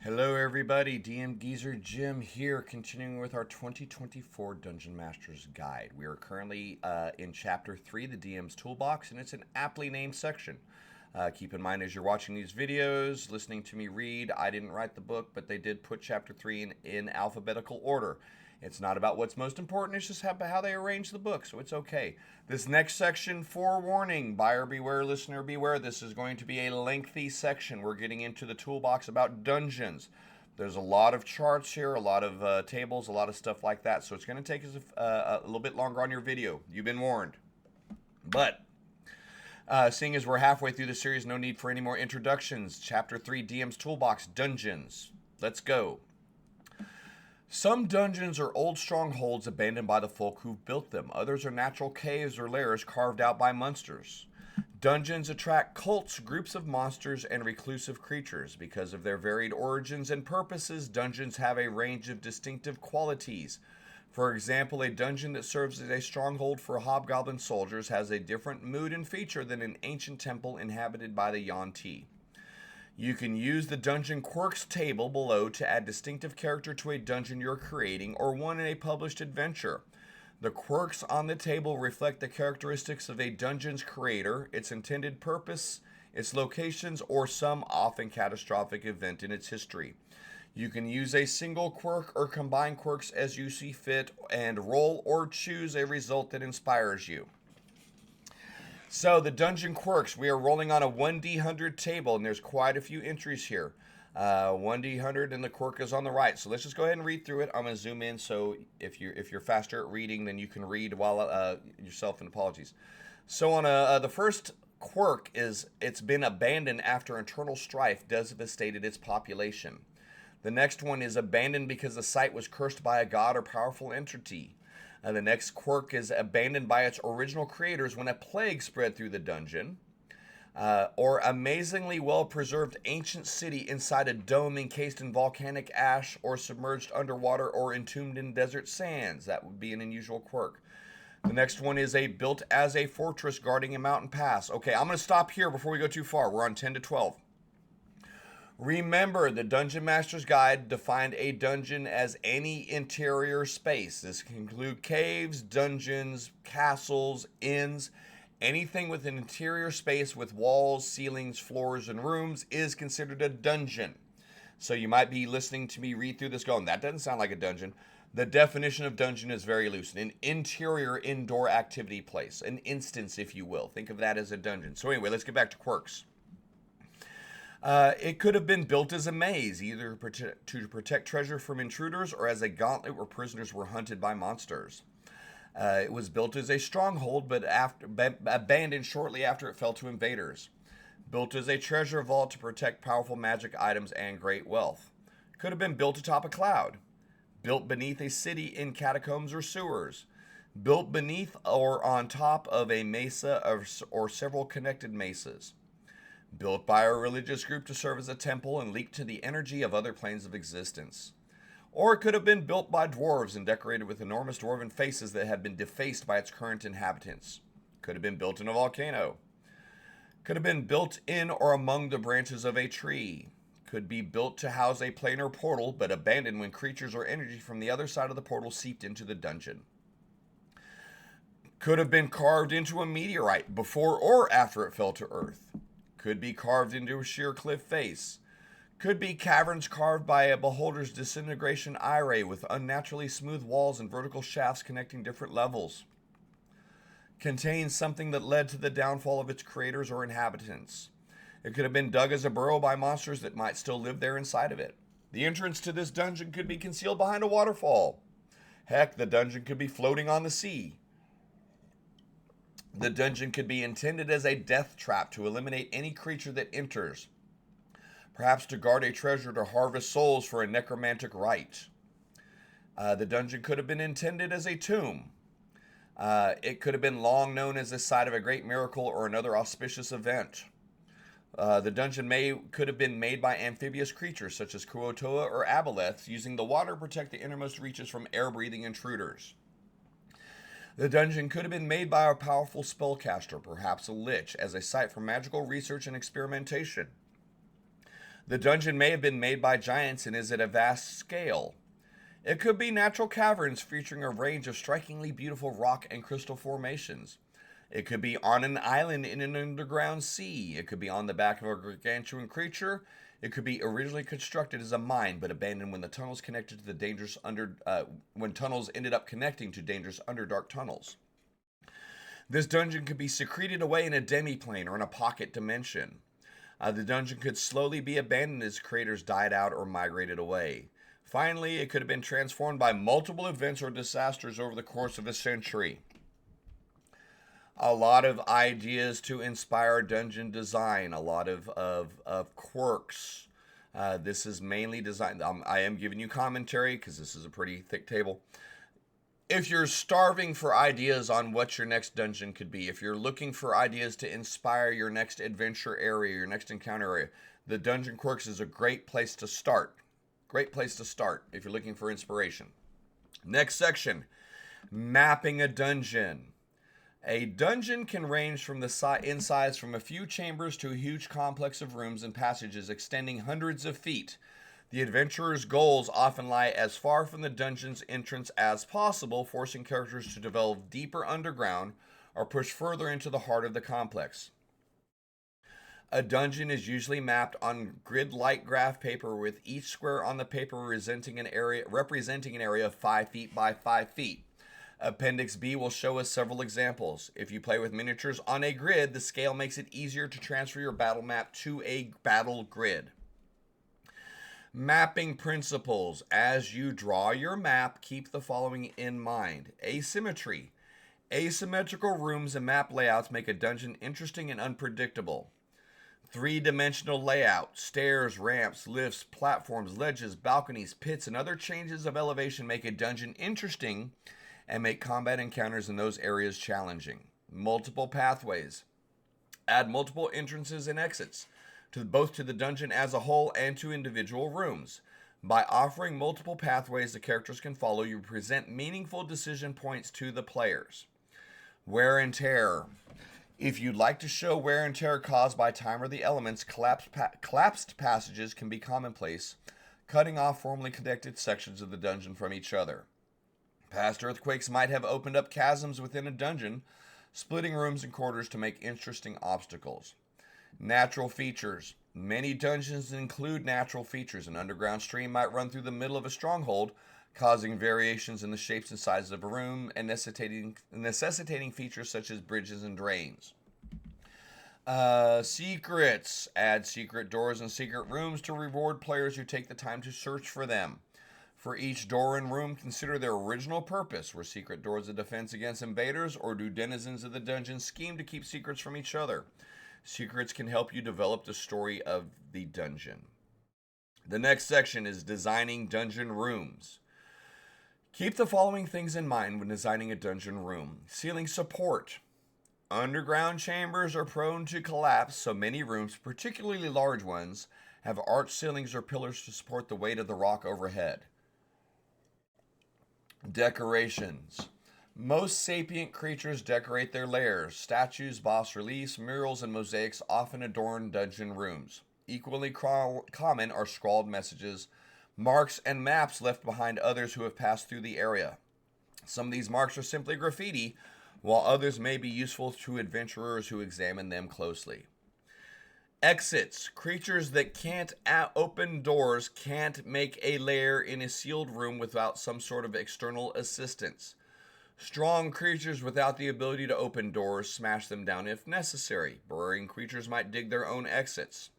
Hello everybody, DM Geezer Jim here, continuing with our 2024 Dungeon Master's Guide. We are currently in Chapter 3, the DM's Toolbox, and it's an aptly named section. Keep in mind as you're watching these videos, listening to me read, I didn't write the book, but they did put Chapter 3 in alphabetical order. It's not about what's most important, it's just how they arrange the book, so it's okay. This next section, forewarning, buyer beware, listener beware, this is going to be a lengthy section. We're getting into the toolbox about dungeons. There's a lot of charts here, a lot of tables, a lot of stuff like that, so it's going to take us a little bit longer on your video. You've been warned. But seeing as we're halfway through the series, no need for any more introductions. Chapter 3, DM's Toolbox, Dungeons. Let's go. Some dungeons are old strongholds abandoned by the folk who've built them. Others are natural caves or lairs carved out by monsters. Dungeons attract cults, groups of monsters, and reclusive creatures. Because of their varied origins and purposes, dungeons have a range of distinctive qualities. For example, a dungeon that serves as a stronghold for hobgoblin soldiers has a different mood and feature than an ancient temple inhabited by the Yuan-Ti. You can use the Dungeon Quirks table below to add distinctive character to a dungeon you're creating or one in a published adventure. The quirks on the table reflect the characteristics of a dungeon's creator, its intended purpose, its locations, or some often catastrophic event in its history. You can use a single quirk or combine quirks as you see fit and roll or choose a result that inspires you. So the Dungeon Quirks, we are rolling on a 1d100 table, and there's quite a few entries here. 1d100 and the quirk is on the right. So let's just go ahead and read through it. I'm going to zoom in, so if you're faster at reading, then you can read while yourself, and apologies. So on the first quirk is, it's been abandoned after internal strife devastated its population. The next one is abandoned because the site was cursed by a god or powerful entity. The next quirk is abandoned by its original creators when a plague spread through the dungeon. Or amazingly well-preserved ancient city inside a dome encased in volcanic ash or submerged underwater or entombed in desert sands. That would be an unusual quirk. The next one is a built as a fortress guarding a mountain pass. Okay, I'm going to stop here before we go too far. We're on 10 to 12. Remember, the Dungeon Master's Guide defined a dungeon as any interior space. This can include caves, dungeons, castles, inns. Anything with an interior space with walls, ceilings, floors, and rooms is considered a dungeon. So you might be listening to me read through this going, that doesn't sound like a dungeon. The definition of dungeon is very loose. An interior indoor activity place. An instance, if you will. Think of that as a dungeon. So anyway, let's get back to quirks. It could have been built as a maze, either to protect treasure from intruders or as a gauntlet where prisoners were hunted by monsters. It was built as a stronghold, but abandoned shortly after it fell to invaders. Built as a treasure vault to protect powerful magic items and great wealth. Could have been built atop a cloud. Built beneath a city in catacombs or sewers. Built beneath or on top of a mesa or several connected mesas. Built by a religious group to serve as a temple and leak to the energy of other planes of existence. Or it could have been built by dwarves and decorated with enormous dwarven faces that had been defaced by its current inhabitants. Could have been built in a volcano. Could have been built in or among the branches of a tree. Could be built to house a planar portal, but abandoned when creatures or energy from the other side of the portal seeped into the dungeon. Could have been carved into a meteorite before or after it fell to Earth. Could be carved into a sheer cliff face. Could be caverns carved by a beholder's disintegration eye ray with unnaturally smooth walls and vertical shafts connecting different levels. Contains something that led to the downfall of its creators or inhabitants. It could have been dug as a burrow by monsters that might still live there inside of it. The entrance to this dungeon could be concealed behind a waterfall. Heck, the dungeon could be floating on the sea. The dungeon could be intended as a death trap to eliminate any creature that enters. Perhaps to guard a treasure to harvest souls for a necromantic rite. The dungeon could have been intended as a tomb. It could have been long known as the site of a great miracle or another auspicious event. The dungeon could have been made by amphibious creatures such as Kuotoa or aboleths, using the water to protect the innermost reaches from air-breathing intruders. The dungeon could have been made by a powerful spellcaster, perhaps a lich, as a site for magical research and experimentation. The dungeon may have been made by giants and is at a vast scale. It could be natural caverns featuring a range of strikingly beautiful rock and crystal formations. It could be on an island in an underground sea. It could be on the back of a gargantuan creature. It could be originally constructed as a mine, but abandoned when the tunnels connected to the when tunnels ended up connecting to dangerous underdark tunnels. This dungeon could be secreted away in a demiplane or in a pocket dimension. The dungeon could slowly be abandoned as creators died out or migrated away. Finally, it could have been transformed by multiple events or disasters over the course of a century. A lot of ideas to inspire dungeon design, a lot of quirks. This is mainly designed. I am giving you commentary because this is a pretty thick table. If you're starving for ideas on what your next dungeon could be, if you're looking for ideas to inspire your next adventure area, your next encounter area, the Dungeon Quirks is a great place to start. Great place to start if you're looking for inspiration. Next section, mapping a dungeon. A dungeon can range from in size from a few chambers to a huge complex of rooms and passages extending hundreds of feet. The adventurer's goals often lie as far from the dungeon's entrance as possible, forcing characters to delve deeper underground or push further into the heart of the complex. A dungeon is usually mapped on grid-like graph paper, with each square on the paper representing an area of 5 feet by 5 feet. Appendix B will show us several examples. If you play with miniatures on a grid, the scale makes it easier to transfer your battle map to a battle grid. Mapping principles. As you draw your map, keep the following in mind. Asymmetry. Asymmetrical rooms and map layouts make a dungeon interesting and unpredictable. Three-dimensional layout. Stairs, ramps, lifts, platforms, ledges, balconies, pits, and other changes of elevation make a dungeon interesting and make combat encounters in those areas challenging. Multiple pathways. Add multiple entrances and exits, both to the dungeon as a whole and to individual rooms. By offering multiple pathways the characters can follow, you present meaningful decision points to the players. Wear and tear. If you'd like to show wear and tear caused by time or the elements, collapsed passages can be commonplace, cutting off formerly connected sections of the dungeon from each other. Past earthquakes might have opened up chasms within a dungeon, splitting rooms and corridors to make interesting obstacles. Natural features. Many dungeons include natural features. An underground stream might run through the middle of a stronghold, causing variations in the shapes and sizes of a room and necessitating features such as bridges and drains. Secrets. Add secret doors and secret rooms to reward players who take the time to search for them. For each door and room, consider their original purpose. Were secret doors a defense against invaders, or do denizens of the dungeon scheme to keep secrets from each other? Secrets can help you develop the story of the dungeon. The next section is designing dungeon rooms. Keep the following things in mind when designing a dungeon room. Ceiling support. Underground chambers are prone to collapse, so many rooms, particularly large ones, have arched ceilings or pillars to support the weight of the rock overhead. Decorations. Most sapient creatures decorate their lairs. Statues, bas-reliefs, murals, and mosaics often adorn dungeon rooms. Equally common are scrawled messages, marks, and maps left behind others who have passed through the area. Some of these marks are simply graffiti, while others may be useful to adventurers who examine them closely. Exits. Creatures that can't open doors can't make a lair in a sealed room without some sort of external assistance. Strong creatures without the ability to open doors smash them down if necessary. Burrowing creatures might dig their own exits.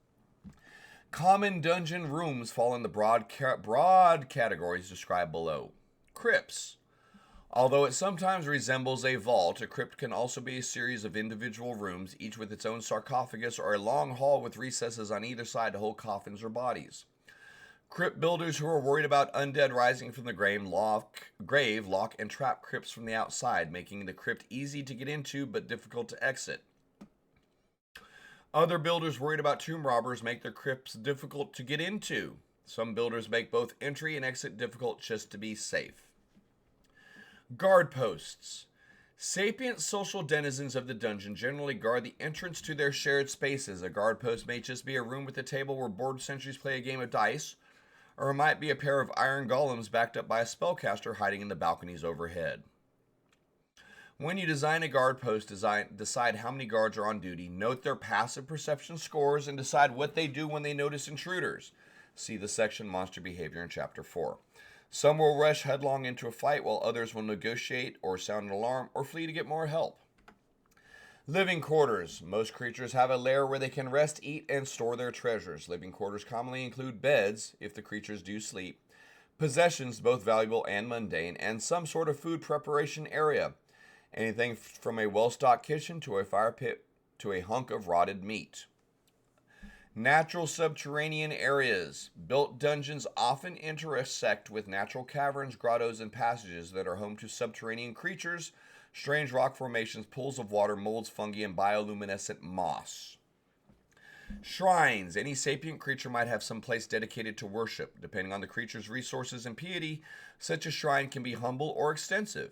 Common dungeon rooms fall in the broad categories described below. Crypts. Although it sometimes resembles a vault, a crypt can also be a series of individual rooms, each with its own sarcophagus, or a long hall with recesses on either side to hold coffins or bodies. Crypt builders who are worried about undead rising from the grave lock and trap crypts from the outside, making the crypt easy to get into but difficult to exit. Other builders worried about tomb robbers make their crypts difficult to get into. Some builders make both entry and exit difficult just to be safe. Guard posts. Sapient social denizens of the dungeon generally guard the entrance to their shared spaces. A guard post may just be a room with a table where bored sentries play a game of dice, or it might be a pair of iron golems backed up by a spellcaster hiding in the balconies overhead. When you design a guard post, decide how many guards are on duty, note their passive perception scores, and decide what they do when they notice intruders. See the section Monster Behavior in Chapter 4. Some will rush headlong into a fight, while others will negotiate or sound an alarm or flee to get more help. Living quarters. Most creatures have a lair where they can rest, eat, and store their treasures. Living quarters commonly include beds, if the creatures do sleep, possessions, both valuable and mundane, and some sort of food preparation area. Anything from a well-stocked kitchen to a fire pit to a hunk of rotted meat. Natural subterranean areas. Built dungeons often intersect with natural caverns, grottos, and passages that are home to subterranean creatures, strange rock formations, pools of water, molds, fungi, and bioluminescent moss. Shrines. Any sapient creature might have some place dedicated to worship. Depending on the creature's resources and piety, such a shrine can be humble or extensive.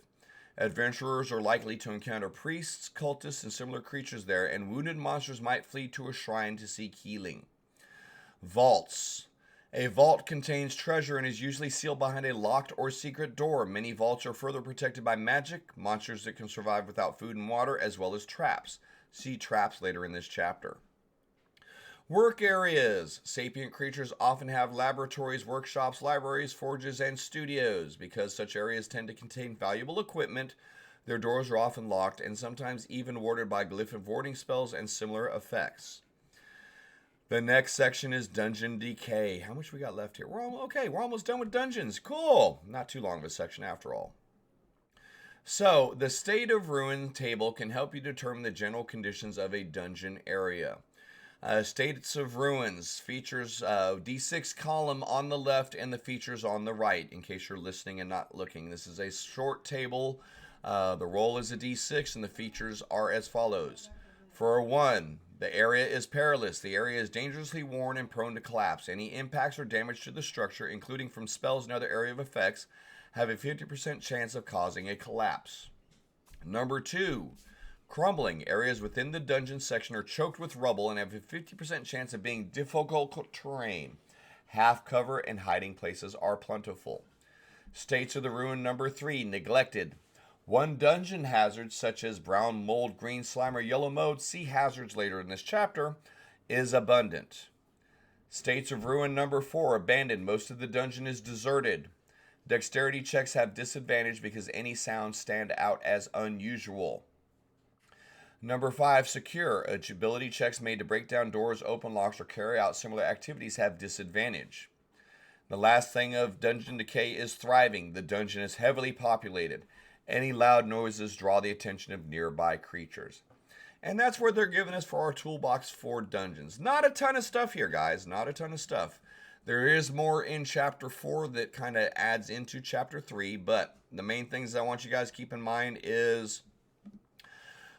Adventurers are likely to encounter priests, cultists, and similar creatures there, and wounded monsters might flee to a shrine to seek healing. Vaults. A vault contains treasure and is usually sealed behind a locked or secret door. Many vaults are further protected by magic, monsters that can survive without food and water, as well as traps. See traps later in this chapter. Work areas. Sapient creatures often have laboratories, workshops, libraries, forges, and studios. Because such areas tend to contain valuable equipment, their doors are often locked and sometimes even warded by glyph and warding spells and similar effects. The next section is Dungeon Decay. How much we got left here? We're almost done with dungeons. Cool. Not too long of a section after all. So, the State of Ruin table can help you determine the general conditions of a dungeon area. States of Ruins features D6 column on the left and the features on the right, in case you're listening and not looking. This is a short table. The roll is a D6 and the features are as follows. For 1, the area is perilous. The area is dangerously worn and prone to collapse. Any impacts or damage to the structure, including from spells and other area of effects, have a 50% chance of causing a collapse. Number 2. Crumbling. Areas within the dungeon section are choked with rubble and have a 50% chance of being difficult terrain. Half cover and hiding places are plentiful. States of the Ruin number 3. Neglected. 1 dungeon hazard, such as brown mold, green slime, or yellow mold, see hazards later in this chapter, is abundant. States of Ruin number 4. Abandoned. Most of the dungeon is deserted. Dexterity checks have disadvantage because any sounds stand out as unusual. Number 5, secure. Agility checks made to break down doors, open locks, or carry out similar activities have disadvantage. The last thing of Dungeon Decay is thriving. The dungeon is heavily populated. Any loud noises draw the attention of nearby creatures. And that's what they're giving us for our toolbox for dungeons. Not a ton of stuff here, guys. Not a ton of stuff. There is more in Chapter 4 that kind of adds into Chapter 3, but the main things I want you guys to keep in mind is...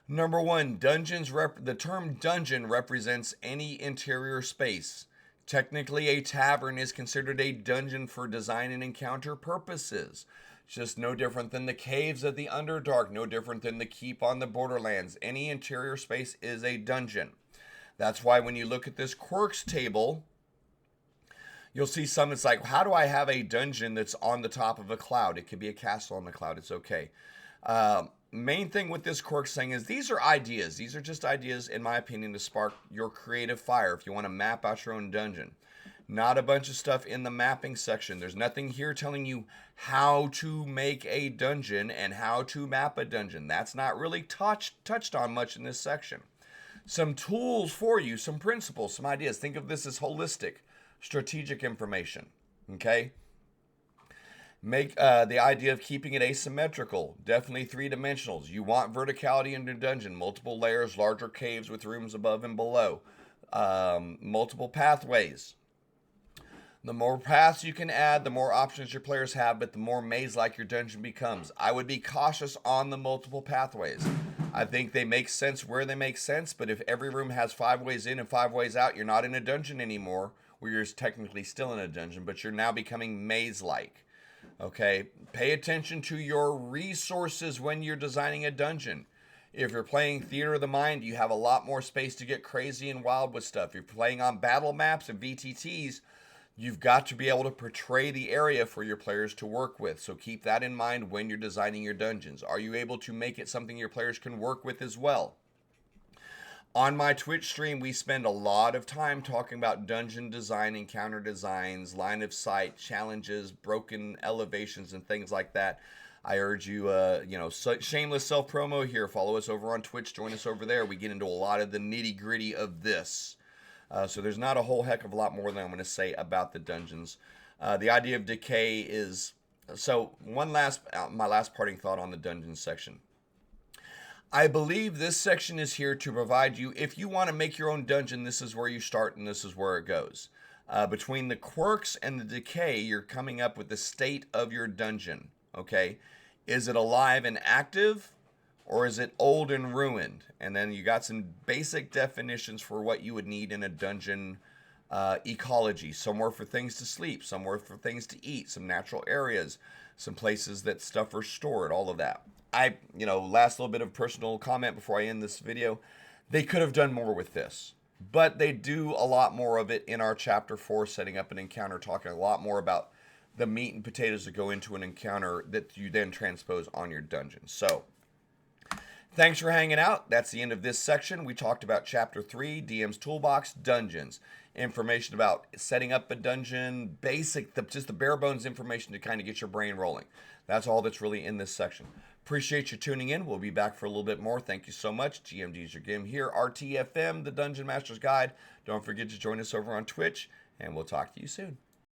Number 1, the term dungeon represents any interior space. Technically, a tavern is considered a dungeon for design and encounter purposes. It's just no different than the caves of the Underdark, no different than the keep on the Borderlands. Any interior space is a dungeon. That's why when you look at this quirks table, you'll see some that's like, how do I have a dungeon that's on the top of a cloud? It could be a castle on the cloud. It's okay. Main thing with this quirks thing is these are ideas. These are just ideas, in my opinion, to spark your creative fire if you want to map out your own dungeon. Not a bunch of stuff in the mapping section. There's nothing here telling you how to make a dungeon and how to map a dungeon. That's not really touched on much in this section. Some tools for you, some principles, some ideas. Think of this as holistic, strategic information. Okay? Make the idea of keeping it asymmetrical, definitely 3-dimensional. You want verticality in your dungeon, multiple layers, larger caves with rooms above and below, multiple pathways. The more paths you can add, the more options your players have, but the more maze-like your dungeon becomes. I would be cautious on the multiple pathways. I think they make sense where they make sense, but if every room has 5 ways in and 5 ways out, you're not in a dungeon anymore, where you're technically still in a dungeon, but you're now becoming maze-like. Okay, pay attention to your resources when you're designing a dungeon. If you're playing Theater of the Mind, you have a lot more space to get crazy and wild with stuff. If you're playing on battle maps and VTTs, you've got to be able to portray the area for your players to work with. So keep that in mind when you're designing your dungeons. Are you able to make it something your players can work with as well? On my Twitch stream, we spend a lot of time talking about dungeon design, encounter designs, line of sight, challenges, broken elevations, and things like that. I urge you, shameless self-promo here. Follow us over on Twitch. Join us over there. We get into a lot of the nitty-gritty of this. So there's not a whole heck of a lot more than I'm going to say about the dungeons. The idea of decay is... So my last parting thought on the dungeon section. I believe this section is here to provide you, if you want to make your own dungeon, this is where you start and this is where it goes. Between the quirks and the decay, you're coming up with the state of your dungeon, okay? Is it alive and active, or is it old and ruined? And then you got some basic definitions for what you would need in a dungeon ecology. Somewhere for things to sleep, somewhere for things to eat, some natural areas, some places that stuff are stored, all of that. Last little bit of personal comment before I end this video. They could have done more with this, but they do a lot more of it in our chapter 4, setting up an encounter, talking a lot more about the meat and potatoes that go into an encounter that you then transpose on your dungeon. So, thanks for hanging out. That's the end of this section. We talked about chapter 3, DM's Toolbox, Dungeons. Information about setting up a dungeon, just the bare bones information to kind of get your brain rolling. That's all that's really in this section. Appreciate you tuning in. We'll be back for a little bit more. Thank you so much. GMD's your game here. RTFM, the Dungeon Master's Guide. Don't forget to join us over on Twitch, and we'll talk to you soon.